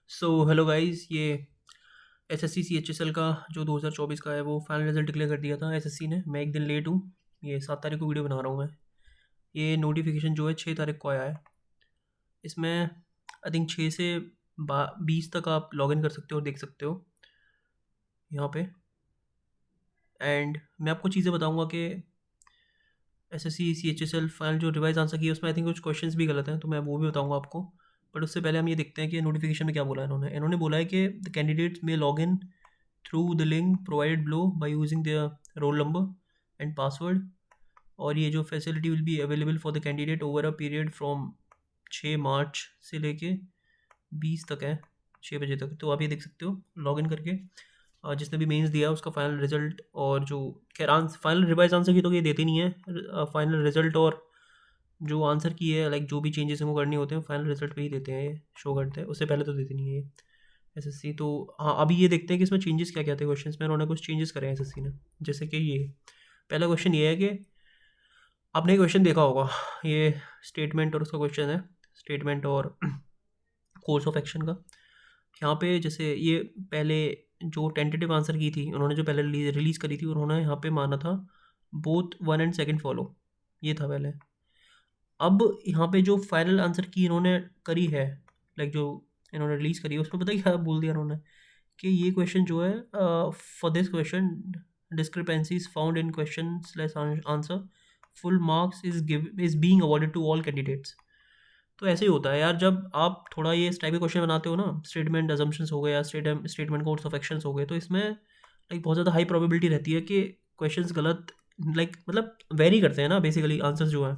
Hello guys, ये SSC CHSL का जो 2024 का है वो फाइनल रिजल्ट डिक्लेयर कर दिया था एसएससी ने। मैं एक दिन लेट हूँ। ये 7 तारीख को वीडियो बना रहा हूँ मैं। ये नोटिफिकेशन जो है 6 तारीख को आया है। इसमें आई थिंक 6 से 20 तक आप लॉगिन कर सकते हो और देख सकते हो यहाँ पे। एंड मैं आपको चीज़ें बताऊँगा कि एसएससी सीएचएसएल फाइनल जो रिवाइज आंसर किया उसमें आई थिंक कुछ क्वेश्चंस भी गलत हैं, तो मैं वो भी बताऊँगा आपको। बट उससे पहले हम ये देखते हैं कि नोटिफिकेशन में क्या बोला है इन्होंने बोला है कि द कैंडिडेट्स में log in through the link provided below by using their roll number and password. और ये जो facility will be available for the candidate over a period from 6 मार्च से लेके 20 तक है, 6 बजे तक। तो आप ये देख सकते हो लॉग इन करके। जिसने भी मेंस दिया उसका फाइनल रिजल्ट और जो खैर फाइनल रिवाइज आंसर की तो ये देते नहीं है। फाइनल रिजल्ट और जो आंसर की है लाइक जो भी चेंजेस इनको करने होते हैं फाइनल रिजल्ट पे ही देते हैं, ये शो करते हैं, उससे पहले तो देते नहीं है ये एसएससी। तो हाँ, अभी ये देखते हैं कि इसमें चेंजेस क्या क्या थे क्वेश्चंस में। उन्होंने कुछ चेंजेस करे हैं एसएससी ने। जैसे कि ये पहला क्वेश्चन ये है कि आपने क्वेश्चन देखा होगा, ये स्टेटमेंट और उसका क्वेश्चन है, स्टेटमेंट और कोर्स ऑफ एक्शन का। यहाँ पे जैसे ये पहले जो टेंटेटिव आंसर की थी उन्होंने, जो पहले रिलीज़ करी थी, उन्होंने यहाँ पे माना था बोथ 1 एंड 2 फॉलो, ये था पहले। अब यहाँ पे जो फाइनल आंसर की इन्होंने करी है, लाइक जो इन्होंने रिलीज़ करी है, उसमें पता है क्या बोल दिया इन्होंने कि ये क्वेश्चन जो है, for this question discrepancies found in question slash answer full marks is being awarded to all candidates. तो ऐसे ही होता है यार, जब आप थोड़ा ये इस टाइप के क्वेश्चन बनाते हो ना, स्टेटमेंट अजम्पशंस हो गए या स्टेटमेंट कोर्स ऑफ एक्शंस हो गए, तो इसमें लाइक बहुत ज़्यादा हाई प्रोबेबिलिटी रहती है कि क्वेश्चंस गलत, लाइक मतलब वेरी करते हैं ना बेसिकली आंसर्स जो हैं।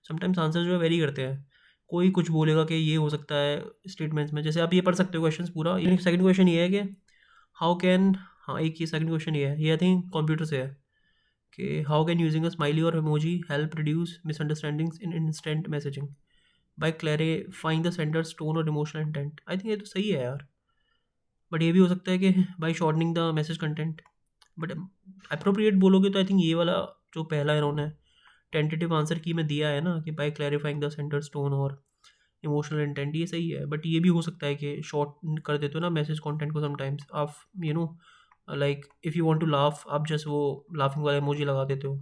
समटाइम्स आंसर जो है वेरी करते हैं। कोई कुछ बोलेगा कि ये हो सकता है स्टेटमेंट्स में। जैसे आप ये पढ़ सकते हो क्वेश्चंस पूरा। ये सेकंड क्वेश्चन ये है कि हाउ कैन, हाँ एक ये सेकंड क्वेश्चन ये है, ये आई थिंक कंप्यूटर से है कि how can using a smiley और emoji help reduce misunderstandings in instant messaging by clarifying the sender's tone और इमोशनल इंटेंट। आई थिंक ये तो सही है यार। बट ये भी हो सकता है कि by shortening the message content. But appropriate बोलोगे तो आई थिंक ये वाला जो पहला इन्होंने टेंटेटिव आंसर की में दिया है ना कि by clarifying the sender's tone और इमोशनल इंटेंट, ये सही है। बट ये भी हो सकता है कि शॉर्ट कर देते हो ना मैसेज कंटेंट को समटाइम्स आप, you know like if you want to laugh आप जस्ट वो लाफिंग वाला इमोजी लगा देते हो।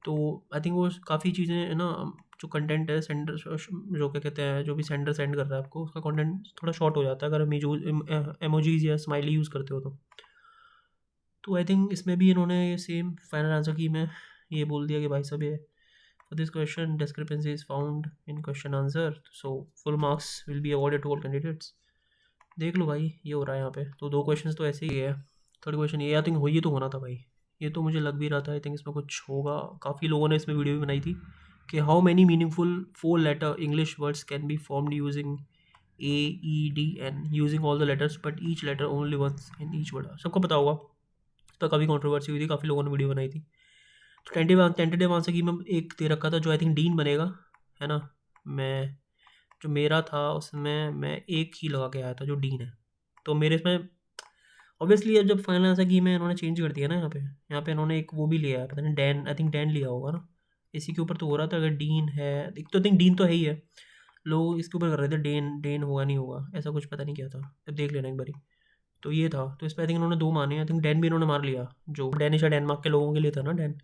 तो आई थिंक वो काफ़ी चीज़ें है ना, जो कंटेंट है सेंडर जो क्या कहते हैं, जो भी सेंडर सेंड कर रहा है आपको, उसका कंटेंट थोड़ा शॉर्ट हो जाता है अगर हम एमोजीज या स्माइली यूज़ करते हो तो आई थिंक इसमें भी इन्होंने ये सेम फाइनल आंसर की में ये बोल दिया कि भाई साहब ये for this question discrepancy is found in question answer so full marks will be awarded to all candidates। देख लो भाई ये हो रहा है यहाँ पे। तो दो क्वेश्चंस तो ऐसे ही है। थर्ड क्वेश्चन ये आई थिंक हो, ये तो होना था भाई। ये तो मुझे लग भी रहा था आई थिंक इसमें कुछ होगा। काफ़ी लोगों ने इसमें वीडियो भी बनाई थी कि how many meaningful 4 letter English words can be formed using AEDN using all the letters but each letter only once in each word. सबको पता होगा, इस पर काफ़ी कॉन्ट्रोवर्सी हुई थी, काफ़ी लोगों ने वीडियो बनाई थी। तो टेंटेटिव आंसर की मैं एक दे रखा था जो आई थिंक डीन बनेगा, है ना। मैं जो मेरा था उसमें मैं एक ही लगा के आया था जो डीन है। तो मेरे इसमें ऑब्वियसली अब जब फाइनल आंसर की में इन्होंने चेंज कर दिया ना, यहाँ पे इन्होंने एक वो भी लिया है, पता नहीं डैन, आई थिंक डैन लिया होगा ना। इसी के ऊपर तो हो रहा था अगर डीन है, एक तो आई थिंक डीन तो है ही है। लोग इसके ऊपर कर रहे थे डेन डेन होगा नहीं होगा, ऐसा कुछ पता नहीं क्या था, अब देख लेना एक बारी। तो ये था, तो इस पर आई थिंक इन्होंने दो माने, आई थिंक डैन भी इन्होंने मार लिया, जो डैनिश या डेनमार्क के लोगों के लिए था ना डैन।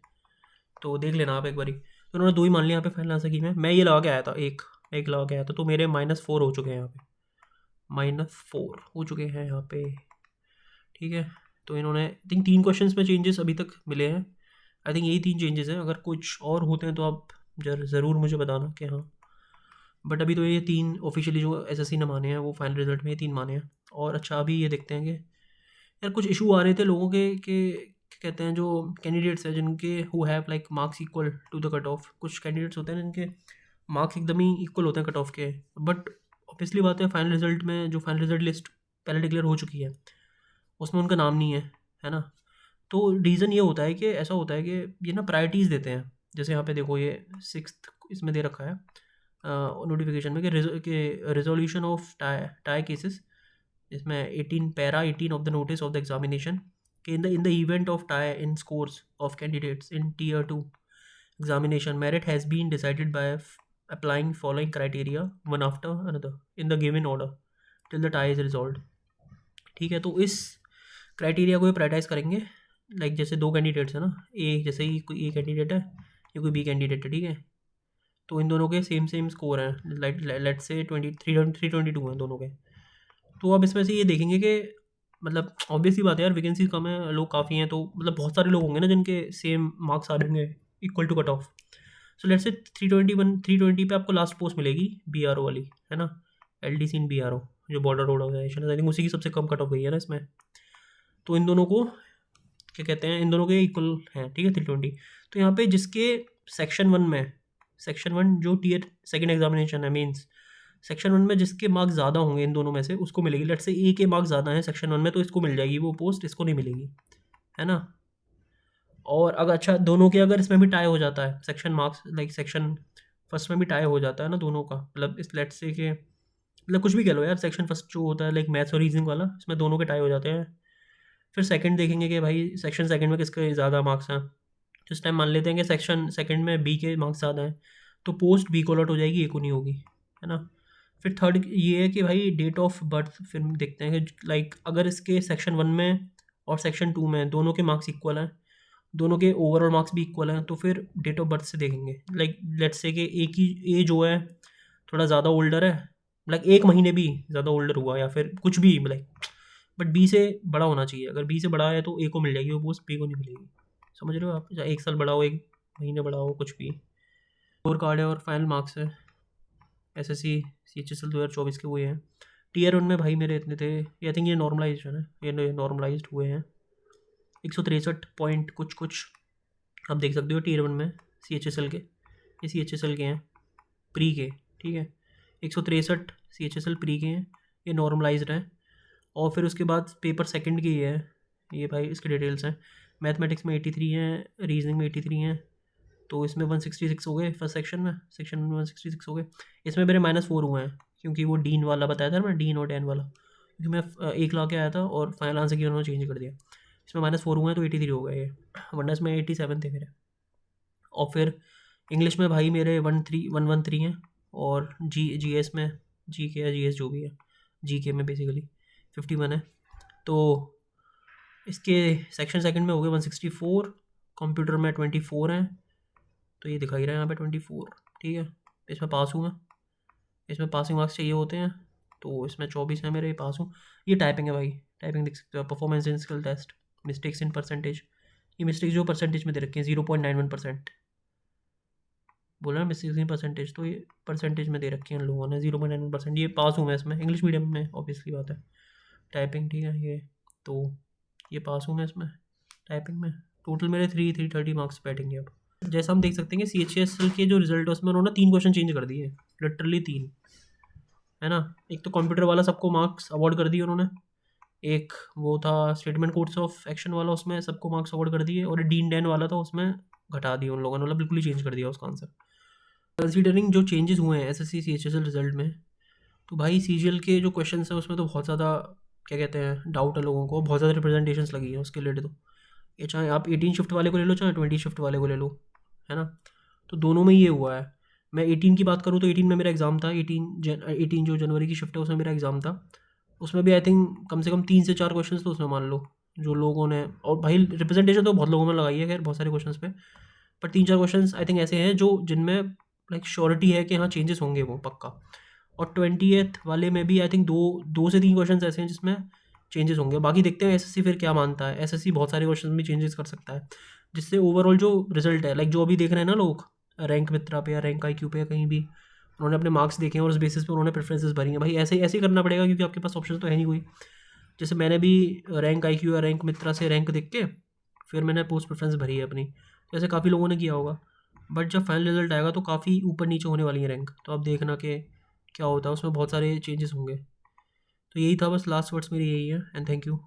तो देख लेना आप एक बारी। तो उन्होंने दो ही मान लिया यहाँ पे फाइनल आंसर की में। मैं ये लगा के आया था एक, एक लगा के आया था, तो मेरे -4 हो चुके हैं यहाँ पे, -4 हो चुके हैं यहाँ पे। ठीक है। तो इन्होंने आई थिंक 3 क्वेश्चंस में चेंजेस अभी तक मिले हैं। आई थिंक यही 3 चेंजेस हैं, अगर कुछ और होते हैं तो आप ज़रूर मुझे बताना कि हाँ। बट अभी तो ये 3 ऑफिशियली जो एसएससी ने माने हैं वो फाइनल रिजल्ट में ये 3 माने हैं। और अच्छा अभी ये देखते हैं कि यार कुछ इशू आ रहे थे लोगों के क्या कहते हैं, जो कैंडिडेट्स हैं जिनके who have like marks equal to the cut off. कुछ कैंडिडेट्स होते हैं जिनके मार्क्स एकदम ही इक्वल होते हैं कट ऑफ के, बट ऑब्वियसली बात है फाइनल रिजल्ट में जो फाइनल रिजल्ट लिस्ट पहले डिक्लेयर हो चुकी है उसमें उनका नाम नहीं है ना। तो रीज़न ये होता है कि ऐसा होता है कि ये ना प्रायोरिटीज़ देते हैं। जैसे यहाँ पे देखो ये 6th इसमें दे रखा है नोटिफिकेशन में कि रिजोल्यूशन ऑफ टाई केसेस, इसमें 18 para 18 of the notice of the examination कि in the event of tie in scores of candidates in tier 2 examination merit has been decided by applying following criteria one after another in the given order till the tie is resolve. ठीक है, तो इस criteria को prioritise करेंगे। Like जैसे दो candidates है ना, ए जैसे ही कोई ए कैंडिडेट है, ये कोई बी कैंडिडेट है, ठीक है, तो इन दोनों के सेम सेम स्कोर हैं, लाइक लेट से 322 हैं दोनों के। तो अब इसमें से ये देखेंगे कि मतलब ऑब्वियस ही बात है यार, वैकेंसी कम है, लोग काफ़ी हैं, तो मतलब बहुत सारे लोग होंगे ना जिनके सेम मार्क्स आ रहे होंगे equal to cut off. So let's say 320 पे आपको लास्ट पोस्ट मिलेगी BRO वाली, है ना, LDC इन BRO, जो बॉर्डर रोड ऑर्गेनाइजेशन है, आई थिंक उसी की सबसे कम कट ऑफ गई है ना इसमें। तो इन दोनों को क्या कहते हैं, इन दोनों के इक्वल हैं, ठीक है, 320। तो यहाँ पे जिसके सेक्शन 1 में, सेक्शन 1 जो टीयर सेकेंड एग्जामिनेशन है मीन्स, सेक्शन 1 में जिसके मार्क्स ज़्यादा होंगे इन दोनों में से उसको मिलेगी। लेट्स से ए के मार्क्स ज़्यादा हैं सेक्शन 1 में, तो इसको मिल जाएगी वो पोस्ट, इसको नहीं मिलेगी, है ना। और अगर अच्छा दोनों के अगर इसमें भी टाई हो जाता है section marks, like section first में भी टाई हो जाता है ना दोनों का, मतलब इस लेट्स से के मतलब कुछ भी कह लो यार, सेक्शन फर्स्ट जो होता है लाइक मैथ्स और रीजनिंग वाला, इसमें दोनों के टाई हो जाते हैं। फिर सेकंड देखेंगे कि भाई सेक्शन सेकंड में किसके ज़्यादा मार्क्स हैं। जिस टाइम मान लेते हैं कि सेक्शन सेकंड में बी के मार्क्स ज़्यादा हैं, तो पोस्ट बी को अलॉट हो जाएगी, ए को नहीं होगी, है ना। फिर थर्ड ये है कि भाई डेट ऑफ बर्थ, फिर देखते हैं कि लाइक अगर इसके सेक्शन 1 में और सेक्शन 2 में दोनों के मार्क्स इक्वल हैं, दोनों के ओवरऑल मार्क्स भी इक्वल हैं, तो फिर डेट ऑफ बर्थ से देखेंगे। लाइक लेट्स से कि ए की ए जो है थोड़ा ज़्यादा ओल्डर है, लाइक 1 महीने भी ज़्यादा ओल्डर हुआ या फिर कुछ भी, लाइक बट बी से बड़ा होना चाहिए। अगर बी से बड़ा है तो ए को मिल जाएगी वो पोस्ट, बी को नहीं मिलेगी। समझ रहे हो आप, चाहे 1 साल बड़ा हो, 1 महीने बड़ा हो, कुछ भी। स्कोर कार्ड है और फाइनल मार्क्स है SSC CHSL 2024 के हुए हैं। टीयर 1 में भाई मेरे इतने थे, आई थिंक ये नॉर्मलाइजेशन है, ये नॉर्मलाइज्ड हुए हैं 163 पॉइंट कुछ कुछ, आप देख सकते हो टीयर 1 में CHSL के, ये CHSL के हैं प्री के, ठीक है, 163 CHSL प्री के हैं, ये नॉर्मलाइज्ड हैं। और फिर उसके बाद पेपर सेकंड की है, ये भाई इसके डिटेल्स हैं। मैथमेटिक्स में 83 हैं, रीजनिंग में 83 हैं, तो इसमें 166 हो गए फर्स्ट सेक्शन में, सेक्शन में 166 हो गए। इसमें मेरे -4 हुए हैं क्योंकि वो डीन वाला बताया था मैं, डीन और डैन वाला, क्योंकि मैं 1 ला के आया था और फाइनल आंसर की उन्होंने चेंज कर दिया। इसमें -4 हुए हैं तो 83 हो गए ये, वरना इसमें 87 थे मेरे। और फिर इंग्लिश में भाई मेरे 113 हैं, और GS में, GK या GS जो भी है, GK में बेसिकली 51 है। तो इसके सेक्शन सेकंड में हो गए 164, कंप्यूटर में 24 हैं, तो ये दिखाई रहा है यहाँ पे 24, ठीक है। इसमें पास हूँ मैं, इसमें पासिंग मार्क्स चाहिए होते हैं, तो इसमें 24 है मेरे, पास हूँ। ये टाइपिंग है भाई, टाइपिंग देख सकते हो, performance in skill test, mistakes in percentage, ये मिस्टेक्स जो परसेंटेज में दे रखी है 0.91%, बोला ना मिस्टेक्स इन परसेंटेज, तो ये परसेंटेज में दे रखी है इन लोगों ने 0.91%। ये पास हूँ मैं इसमें, इंग्लिश मीडियम में ऑब्वियसली बात है, टाइपिंग, ठीक है। ये तो ये पास हूँ मैं इसमें टाइपिंग में। टोटल मेरे 330 मार्क्स बैठेंगे। अब जैसा हम देख सकते हैं कि CHSL के जो रिजल्ट है उसमें उन्होंने 3 क्वेश्चन चेंज कर दिए, लिटरली 3, है ना। एक तो कंप्यूटर वाला सबको मार्क्स अवॉर्ड कर दिए उन्होंने, एक वो था स्टेटमेंट कोर्स ऑफ एक्शन वाला, उसमें सबको मार्क्स अवॉर्ड कर दिए, और डीन डैन वाला था उसमें घटा दिए उन लोगों ने, मतलब बिल्कुल ही चेंज कर दिया उसका आंसर। कंसीडरिंग जो चेंजेस हुए हैं SSC CHSL रिजल्ट में, तो भाई CGL के जो क्वेश्चन हैं उसमें तो बहुत ज़्यादा क्या कहते हैं डाउट है लोगों को, बहुत ज़्यादा रिप्रेजेंटेशंस लगी है उसके रिलेटेड। तो ये चाहे आप 18 शिफ्ट वाले को ले लो, चाहे 20 शिफ्ट वाले को ले लो, है ना, तो दोनों में ये हुआ है। मैं 18 की बात करूँ तो 18 में मेरा एग्ज़ाम था, 18 जो जनवरी की शिफ्ट है उसमें मेरा एग्ज़ाम था। उसमें भी आई थिंक कम से कम 3 से 4 क्वेश्चन तो उसमें मान लो जो लोगों ने, और भाई रिप्रेजेंटेशन तो बहुत लोगों ने लगाई है खैर बहुत सारे क्वेश्चन पे, पर 3-4 क्वेश्चन आई थिंक ऐसे हैं जो जिनमें लाइक श्योरिटी है कि हाँ चेंजेस होंगे वो पक्का। और 20th वाले में भी आई थिंक 2 से 3 क्वेश्चन ऐसे हैं जिसमें चेंजेस होंगे। बाकी देखते हैं SSC फिर क्या मानता है, SSC बहुत सारे क्वेश्चन भी चेंजेस कर सकता है, जिससे ओवरऑल जो रिजल्ट है, लाइक जो अभी देख रहे हैं ना लोग रैंक मित्रा पे या रैंक IQ पे या कहीं भी, उन्होंने अपने मार्क्स देखे हैं और उस बेसिस पे उन्होंने प्रेफरेंसेस भरी हैं। भाई ऐसे ऐसे करना पड़ेगा क्योंकि आपके पास ऑप्शन तो है नहीं कोई। जैसे मैंने भी रैंक IQ या रैंक मित्रा से रैंक देख के फिर मैंने पोस्ट प्रेफरेंस भरी है अपनी, तो ऐसे काफ़ी लोगों ने किया होगा। बट जब फाइनल रिजल्ट आएगा तो काफ़ी ऊपर नीचे होने वाली है रैंक, तो आप देखना कि क्या होता है, उसमें बहुत सारे चेंजेस होंगे। तो यही था बस, लास्ट वर्ड्स मेरी यही है, एंड थैंक यू।